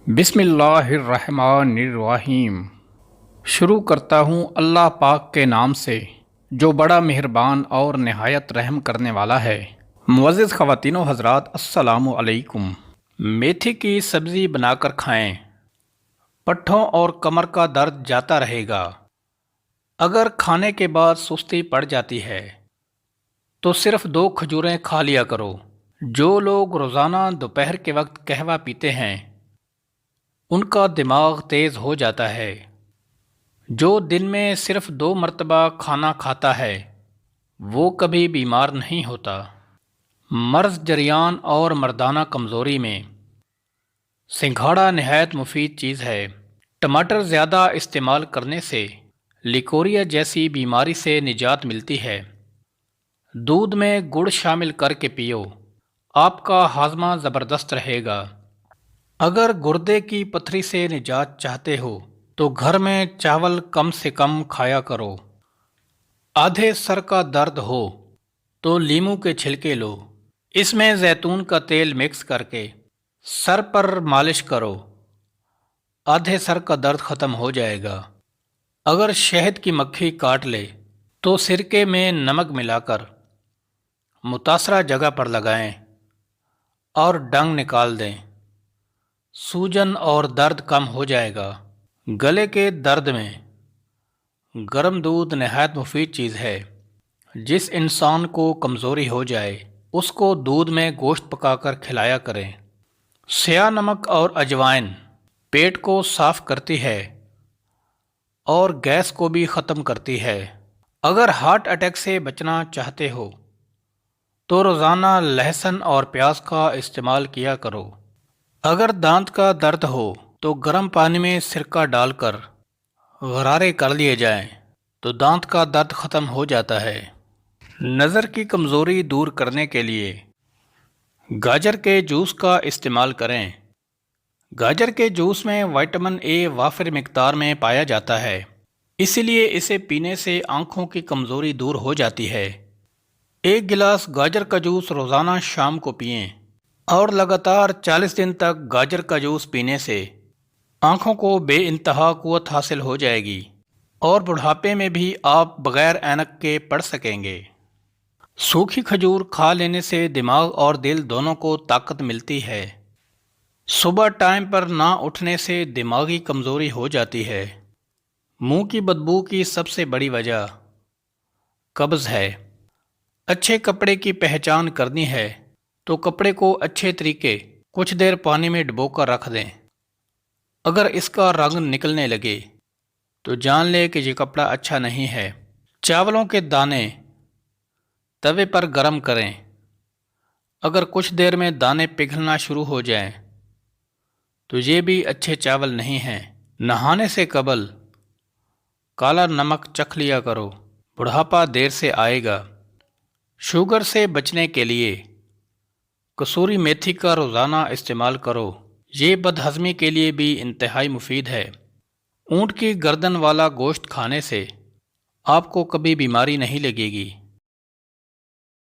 بسم اللہ الرحمن الرحیم۔ شروع کرتا ہوں اللہ پاک کے نام سے جو بڑا مہربان اور نہایت رحم کرنے والا ہے۔ معزز خواتین و حضرات، السلام علیکم۔ میتھی کی سبزی بنا کر کھائیں، پٹھوں اور کمر کا درد جاتا رہے گا۔ اگر کھانے کے بعد سستی پڑ جاتی ہے تو صرف 2 کھجوریں کھا لیا کرو۔ جو لوگ روزانہ دوپہر کے وقت قہوہ پیتے ہیں ان کا دماغ تیز ہو جاتا ہے۔ جو دن میں صرف 2 مرتبہ کھانا کھاتا ہے وہ کبھی بیمار نہیں ہوتا۔ مرض جریان اور مردانہ کمزوری میں سنگھاڑا نہایت مفید چیز ہے۔ ٹماٹر زیادہ استعمال کرنے سے لیکوریا جیسی بیماری سے نجات ملتی ہے۔ دودھ میں گڑ شامل کر کے پیو، آپ کا ہاضمہ زبردست رہے گا۔ اگر گردے کی پتھری سے نجات چاہتے ہو تو گھر میں چاول کم سے کم کھایا کرو۔ آدھے سر کا درد ہو تو لیموں کے چھلکے لو، اس میں زیتون کا تیل مکس کر کے سر پر مالش کرو، آدھے سر کا درد ختم ہو جائے گا۔ اگر شہد کی مکھی کاٹ لے تو سرکے میں نمک ملا کر متاثرہ جگہ پر لگائیں اور ڈنگ نکال دیں، سوجن اور درد کم ہو جائے گا۔ گلے کے درد میں گرم دودھ نہایت مفید چیز ہے۔ جس انسان کو کمزوری ہو جائے اس کو دودھ میں گوشت پکا کر کھلایا کریں۔ سیاہ نمک اور اجوائن پیٹ کو صاف کرتی ہے اور گیس کو بھی ختم کرتی ہے۔ اگر ہارٹ اٹیک سے بچنا چاہتے ہو تو روزانہ لہسن اور پیاز کا استعمال کیا کرو۔ اگر دانت کا درد ہو تو گرم پانی میں سرکہ ڈال کر غرارے کر لیے جائیں تو دانت کا درد ختم ہو جاتا ہے۔ نظر کی کمزوری دور کرنے کے لیے گاجر کے جوس کا استعمال کریں۔ گاجر کے جوس میں وٹامن اے وافر مقدار میں پایا جاتا ہے، اس لیے اسے پینے سے آنکھوں کی کمزوری دور ہو جاتی ہے۔ 1 گلاس گاجر کا جوس روزانہ شام کو پئیں اور لگاتار 40 دن تک گاجر کا جوس پینے سے آنکھوں کو بے انتہا قوت حاصل ہو جائے گی اور بڑھاپے میں بھی آپ بغیر اینک کے پڑھ سکیں گے۔ سوکھی کھجور کھا لینے سے دماغ اور دل دونوں کو طاقت ملتی ہے۔ صبح ٹائم پر نہ اٹھنے سے دماغی کمزوری ہو جاتی ہے۔ منہ کی بدبو کی سب سے بڑی وجہ قبض ہے۔ اچھے کپڑے کی پہچان کرنی ہے تو کپڑے کو اچھے طریقے کچھ دیر پانی میں ڈبو کر رکھ دیں۔ اگر اس کا رنگ نکلنے لگے تو جان لے کہ یہ کپڑا اچھا نہیں ہے۔ چاولوں کے دانے توے پر گرم کریں، اگر کچھ دیر میں دانے پگھلنا شروع ہو جائیں تو یہ بھی اچھے چاول نہیں ہیں۔ نہانے سے قبل کالا نمک چکھ لیا کرو، بڑھاپا دیر سے آئے گا۔ شوگر سے بچنے کے لیے کسوری میتھی کا روزانہ استعمال کرو، یہ بد ہضمی کے لیے بھی انتہائی مفید ہے۔ اونٹ کی گردن والا گوشت کھانے سے آپ کو کبھی بیماری نہیں لگے گی۔